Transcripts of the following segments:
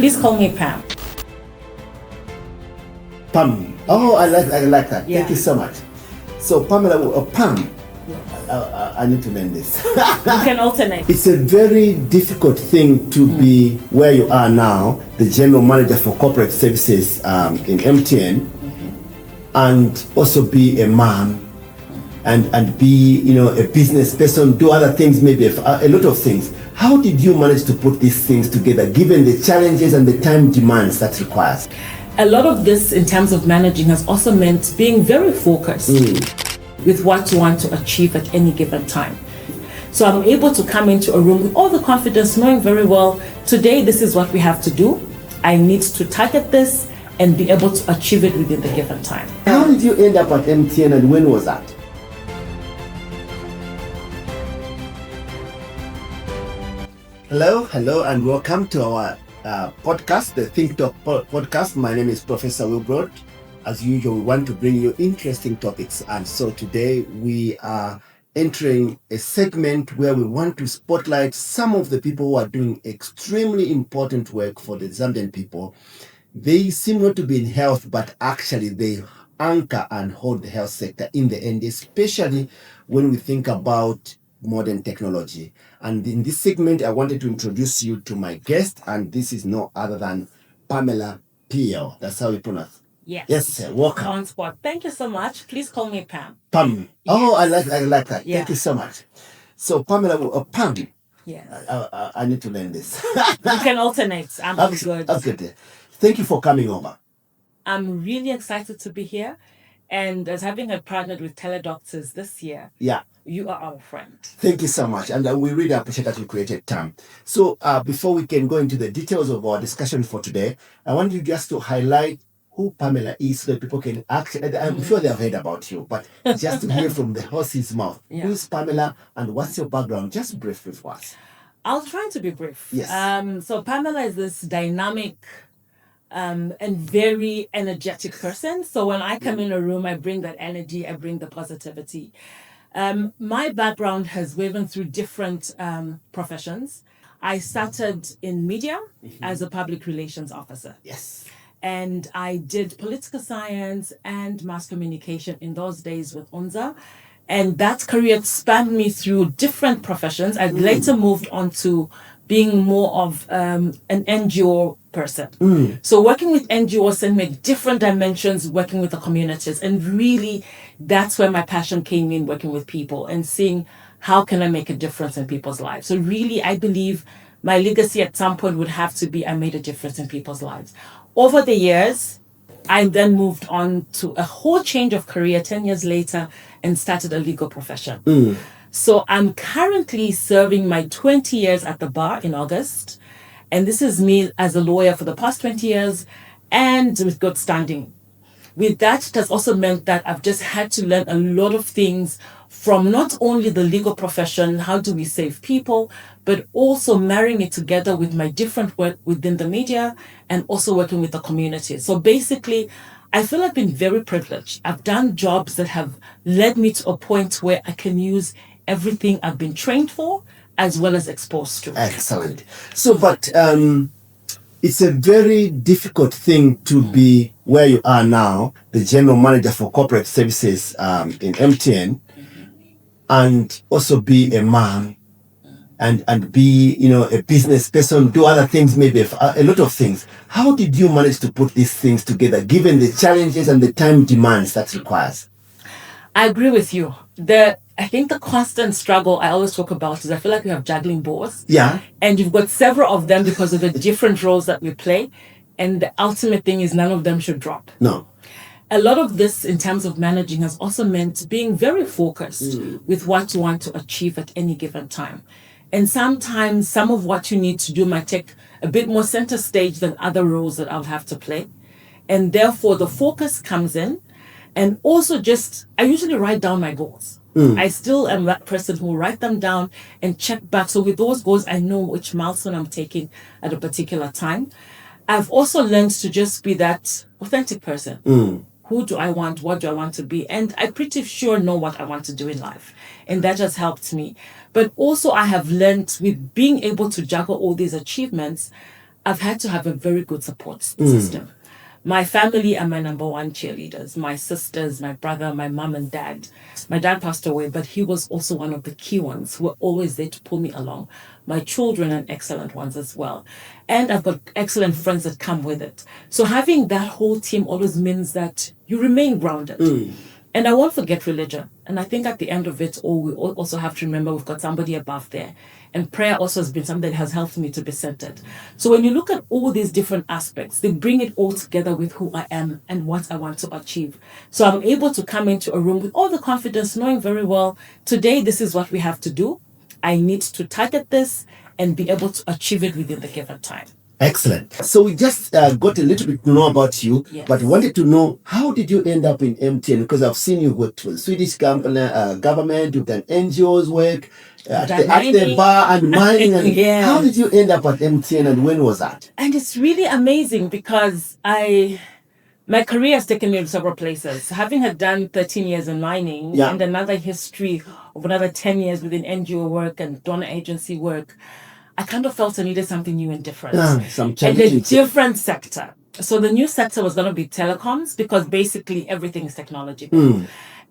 Please call me Pam. Pam. Oh, I like that. Yeah. Thank you so much. So Pamela, Pam. I need to learn this. You can alternate. It's a very difficult thing to be where you are now, the general manager for corporate services in MTN, and also be a mom and be a business person, do other things, maybe a lot of things. How did you manage to put these things together, given the challenges and the time demands that requires? A lot of this in terms of managing has also meant being very focused with what you want to achieve at any given time. So I'm able to come into a room with all the confidence, knowing very well, today this is what we have to do. I need to target this and be able to achieve it within the given time. How did you end up at MTN and when was that? Hello, and welcome to our podcast, the Think Talk podcast. My name is Professor Wilbroad. As usual, we want to bring you interesting topics, and so today we are entering a segment where we want to spotlight some of the people who are doing extremely important work for the Zambian people. They seem not to be in health, but actually they anchor and hold the health sector in the end, especially when we think about modern technology. And in this segment, I wanted to introduce you to my guest, and this is no other than Pamela C. That's how you pronounce. Yes, sir. Welcome. On spot. Thank you so much. Please call me Pam. Pam. Yes. Oh, I like that. Yeah. Thank you so much. So Pamela, Pam. Yes. I need to learn this. You can alternate. I'm good. Okay. Thank you for coming over. I'm really excited to be here. And as having partnered with teledoctors this year, you are our friend. Thank you so much. And we really appreciate that you created time. So before we can go into the details of our discussion for today, I want you just to highlight who Pamela is so that people can actually, I'm sure they have heard about you, but just to hear from the horse's mouth. Who is Pamela and what's your background? Just briefly for us. I'll try to be brief. Yes. So Pamela is this dynamic and very energetic person. So when I come in a room, I bring that energy, I bring the positivity. My background has woven through different professions. I started in media as a public relations officer. Yes. And I did political science and mass communication in those days with UNZA. And that career spanned me through different professions. I later moved on to being more of an NGO person. So working with NGOs and made different dimensions, working with the communities. And really, that's where my passion came in, working with people and seeing how can I make a difference in people's lives. So really, I believe my legacy at some point would have to be I made a difference in people's lives. Over the years, I then moved on to a whole change of career 10 years later and started a legal profession. So I'm currently serving my 20 years at the bar in August. And this is me as a lawyer for the past 20 years and with good standing. With that, it has also meant that I've just had to learn a lot of things from not only the legal profession, how do we save people, but also marrying it together with my different work within the media and also working with the community. So basically, I feel I've been very privileged. I've done jobs that have led me to a point where I can use everything I've been trained for as well as exposed to. Excellent. So, but it's a very difficult thing to be where you are now, the general manager for corporate services in MTN, and also be a mom and be a business person, do other things, maybe a lot of things. How did you manage to put these things together, given the challenges and the time demands that requires? I agree with you. I think the constant struggle I always talk about is I feel like we have juggling balls. Yeah. And you've got several of them because of the different roles that we play. And the ultimate thing is none of them should drop. No. A lot of this in terms of managing has also meant being very focused with what you want to achieve at any given time. And sometimes some of what you need to do might take a bit more center stage than other roles that I'll have to play. And therefore the focus comes in. And also I usually write down my goals. I still am that person who will write them down and check back. So with those goals, I know which milestone I'm taking at a particular time. I've also learned to just be that authentic person. Who do I want? What do I want to be? And I pretty sure know what I want to do in life. And that has helped me. But also I have learned with being able to juggle all these achievements, I've had to have a very good support system. My family are my number one cheerleaders. My sisters, my brother, my mom and dad. My dad passed away, but he was also one of the key ones who were always there to pull me along. My children are excellent ones as well. And I've got excellent friends that come with it. So having that whole team always means that you remain grounded. And I won't forget religion. And I think at the end of it all, we also have to remember we've got somebody above there. And prayer also has been something that has helped me to be centered. So when you look at all these different aspects, they bring it all together with who I am and what I want to achieve. So I'm able to come into a room with all the confidence, knowing very well, today this is what we have to do. I need to target this and be able to achieve it within the given time. Excellent. So we just got a little bit to know about you, Yes. but wanted to know, how did you end up in MTN? Because I've seen you work for the Swedish government, you've done NGOs work, at the bar and mining. And Yes. How did you end up at MTN and when was that? And it's really amazing because my career has taken me to several places. Having had done 13 years in mining and another history of another 10 years within NGO work and donor agency work, I kind of felt I needed something new and different. Some and a challenging. different sector. So the new sector was going to be telecoms because basically everything is technology.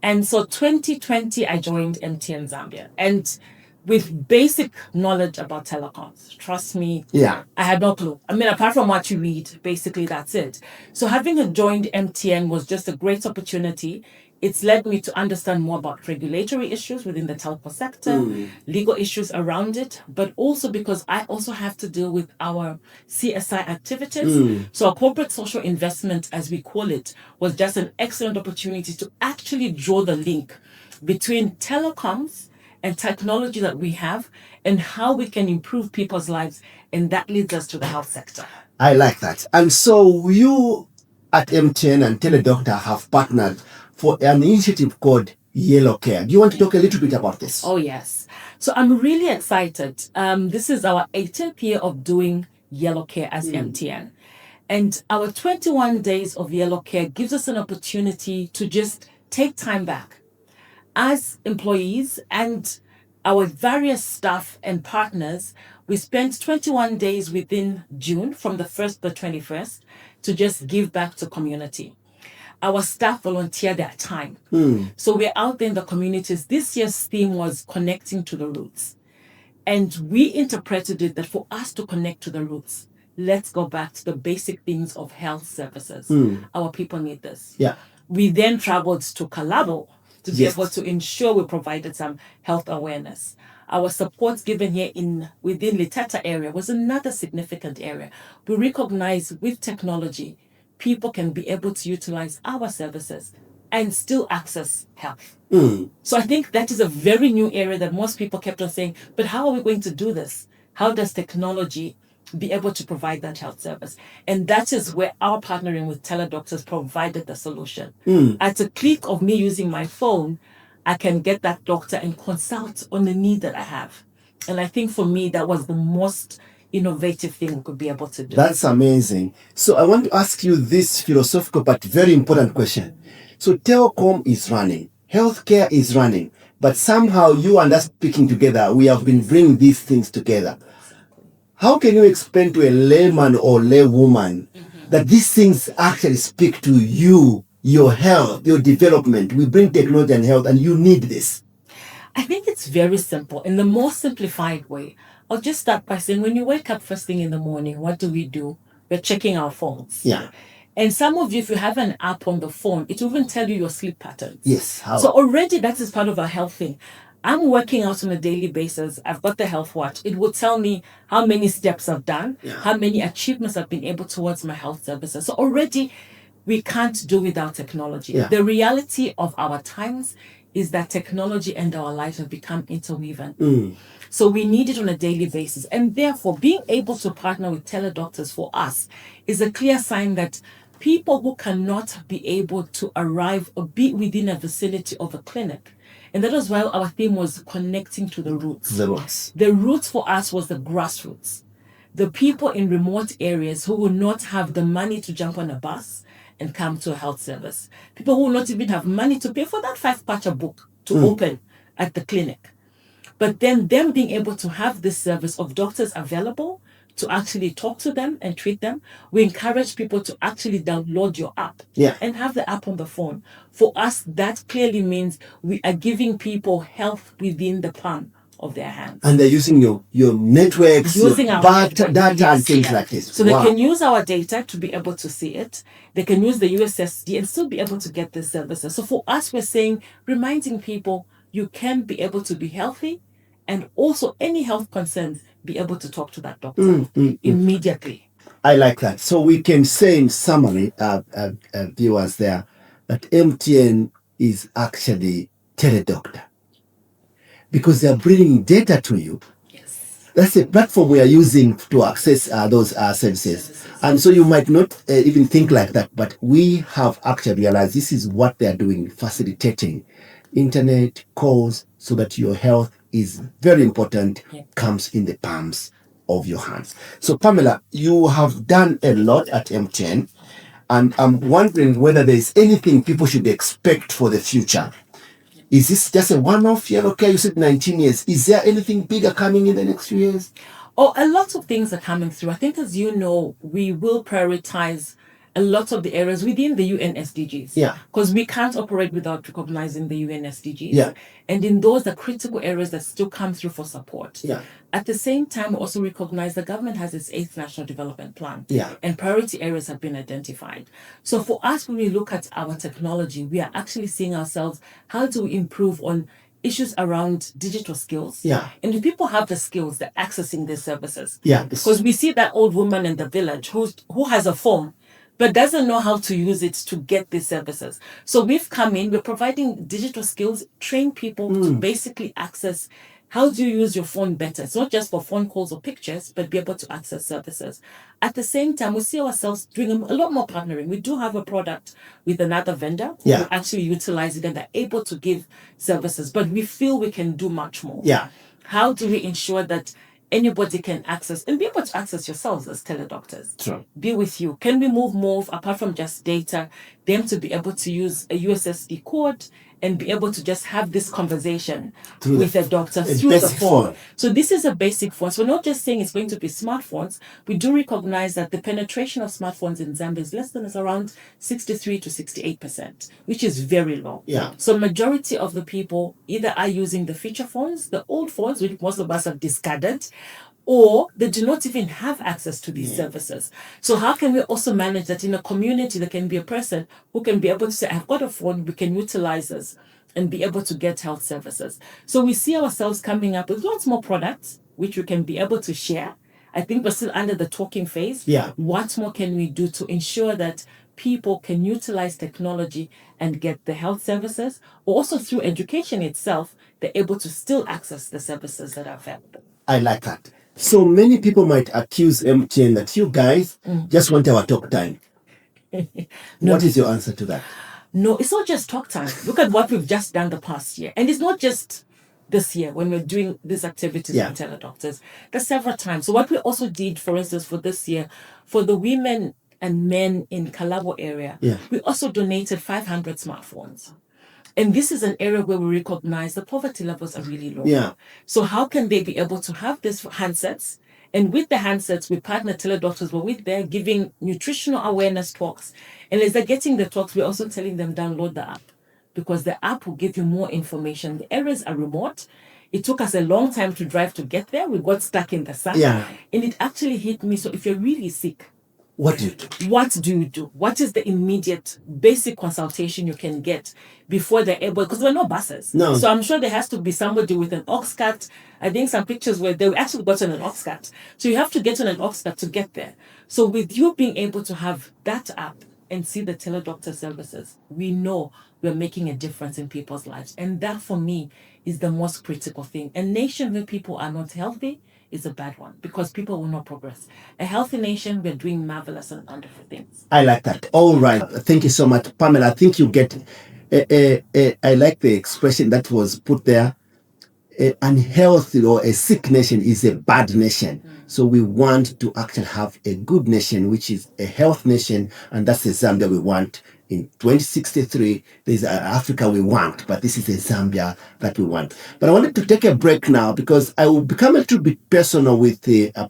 And so 2020, I joined MTN Zambia. And with basic knowledge about telecoms, trust me, I had no clue. I mean, apart from what you read, basically that's it. So having joined MTN was just a great opportunity. It's led me to understand more about regulatory issues within the telco sector, legal issues around it, but also because I also have to deal with our CSI activities. So our corporate social investment, as we call it, was just an excellent opportunity to actually draw the link between telecoms and technology that we have and how we can improve people's lives. And that leads us to the health sector. I like that. And so you at MTN and Teledoctor have partnered for an initiative called Yellow Care. Do you want to talk a little bit about this? Oh, yes. So I'm really excited. This is our 18th year of doing Yellow Care as MTN. And our 21 days of Yellow Care gives us an opportunity to just take time back. As employees and our various staff and partners, we spent 21 days within June from the 1st to the 21st to just give back to community. Our staff volunteer their time. So we're out there in the communities. This year's theme was connecting to the roots. And we interpreted it that for us to connect to the roots, let's go back to the basic things of health services. Our people need this. We then traveled to Kalabo to be able to ensure we provided some health awareness. Our support given here within Liteta area was another significant area. We recognize with technology, people can be able to utilize our services and still access health. So I think that is a very new area that most people kept on saying, but how are we going to do this? How does technology be able to provide that health service? And that is where our partnering with teledoctors provided the solution. At a click of me using my phone, I can get that doctor and consult on the need that I have. And I think for me, that was the most innovative thing we could be able to do. That's amazing. So I want to ask you this philosophical but very important question. So telecom is running, healthcare is running, but somehow you and us speaking together, we have been bringing these things together. How can you explain to a layman or laywoman that these things actually speak to you, your health, your development? We bring technology and health and you need this. I think it's very simple. In the most simplified way, I'll just start by saying when you wake up first thing in the morning, what do? We're checking our phones. And some of you, if you have an app on the phone, it will even tell you your sleep patterns. Yes. How? So already that is part of our health thing. I'm working out on a daily basis. I've got the health watch. It will tell me how many steps I've done, how many achievements I've been able towards my health services. So already we can't do without technology. The reality of our times is that technology and our lives have become interwoven. So we need it on a daily basis. And therefore, being able to partner with teledoctors for us is a clear sign that people who cannot be able to arrive or be within a vicinity of a clinic. And that was why our theme was connecting to the roots. The roots. The roots for us was the grassroots. The people in remote areas who will not have the money to jump on a bus and come to a health service. People who will not even have money to pay for that 5-patcher book to open at the clinic. But then them being able to have this service of doctors available to actually talk to them and treat them. We encourage people to actually download your app and have the app on the phone. For us, that clearly means we are giving people health within the palm of their hands. And they're using your networks, using your our data and things like this. So they can use our data to be able to see it. They can use the USSD and still be able to get the services. So for us, we're saying, reminding people, you can be able to be healthy, and also any health concerns, be able to talk to that doctor immediately. I like that. So we can say in summary, viewers there, that MTN is actually teledoctor, because they're bringing data to you. Yes. That's the platform we are using to access those services. And so you might not even think like that, but we have actually realized this is what they're doing, facilitating internet calls so that your health is very important, comes in the palms of your hands. So Pamela, you have done a lot at MTN, and I'm wondering whether there's anything people should expect for the future. Is this just a one-off year? Okay, you said 19 years. Is there anything bigger coming in the next few years? Oh, a lot of things are coming through. I think, as you know, we will prioritize a lot of the areas within the UN SDGs. Yeah. Because we can't operate without recognizing the UN SDGs. Yeah. And in those, the critical areas that still come through for support. Yeah. At the same time, we also recognize the government has its 8th National Development Plan. Yeah. And priority areas have been identified. So for us, when we look at our technology, we are actually seeing ourselves, how do we improve on issues around digital skills? Yeah. And if people have the skills, they're accessing these services. Yeah. Because we see that old woman in the village who has a phone, but doesn't know how to use it to get these services. So we've come in, we're providing digital skills, train people to basically access, how do you use your phone better? It's not just for phone calls or pictures, but be able to access services. At the same time, we see ourselves doing a lot more partnering. We do have a product with another vendor who will actually utilize it, and they're able to give services, but we feel we can do much more. Yeah. How do we ensure that anybody can access and be able to access yourselves as teledoctors? Sure. Be with you. Can we move more apart from just data, them to be able to use a USSD code and be able to just have this conversation with a doctor through the phone? So this is a basic phone. So we're not just saying it's going to be smartphones. We do recognize that the penetration of smartphones in Zambia is less than, is around 63 to 68%, which is very low. Yeah. So majority of the people either are using the feature phones, the old phones, which most of us have discarded, or they do not even have access to these services. So how can we also manage that in a community? There can be a person who can be able to say, I've got a phone, we can utilize this and be able to get health services. So we see ourselves coming up with lots more products, which we can be able to share. I think we're still under the talking phase. Yeah. What more can we do to ensure that people can utilize technology and get the health services? Also through education itself, they're able to still access the services that are available. I like that. So many people might accuse MTN that you guys just want our talk time. What is your answer to that? No, it's not just talk time. Look at what we've just done the past year. And it's not just this year when we're doing these activities with teledoctors. There's several times. So what we also did, for instance, for this year, for the women and men in Kalabo area, we also donated 500 smartphones. And this is an area where we recognize the poverty levels are really low. Yeah. So how can they be able to have these handsets? And with the handsets, we partner teledoctors, but with they're giving nutritional awareness talks. And as they're getting the talks, we're also telling them download the app, because the app will give you more information. The areas are remote. It took us a long time to drive to get there. We got stuck in the sun. Yeah. And it actually hit me. So if you're really sick, what do you do? What do you do? What is the immediate basic consultation you can get before they're able? Because there are no buses. No. So I'm sure there has to be somebody with an ox cart. I think some pictures where they actually got on an ox cart. So you have to get on an ox cart to get there. So with you being able to have that app and see the teledoctor services, we know we're making a difference in people's lives. And that, for me, is the most critical thing. A nation where people are not healthy is a bad one, because people will not progress. A healthy nation, we're doing marvelous and wonderful things. I like that. All right. Thank you so much, Pamela. I think you get, I like the expression that was put there. Unhealthy or a sick nation is a bad nation. So we want to actually have a good nation, which is a health nation. And that's the Zambia we want in 2063, there's an Africa we want, but this is the Zambia that we want. But I wanted to take a break now because I will become a little bit personal with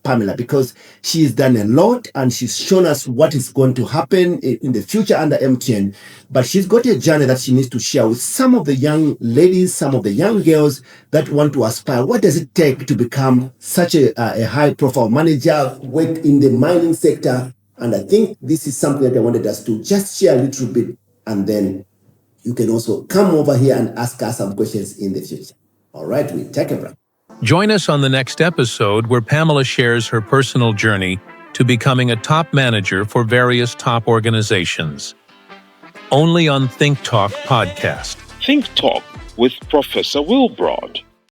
Pamela, because she's done a lot and she's shown us what is going to happen in the future under MTN. But she's got a journey that she needs to share with some of the young ladies, some of the young girls that want to aspire. What does it take to become such a high-profile manager, work in the mining sector? And I think this is something that I wanted us to just share a little bit, and then you can also come over here and ask us some questions in the future. All right, we take a break. Join us on the next episode where Pamela shares her personal journey to becoming a top manager for various top organizations. Only on Think Talk Podcast. Think Talk with Professor Wilbroad.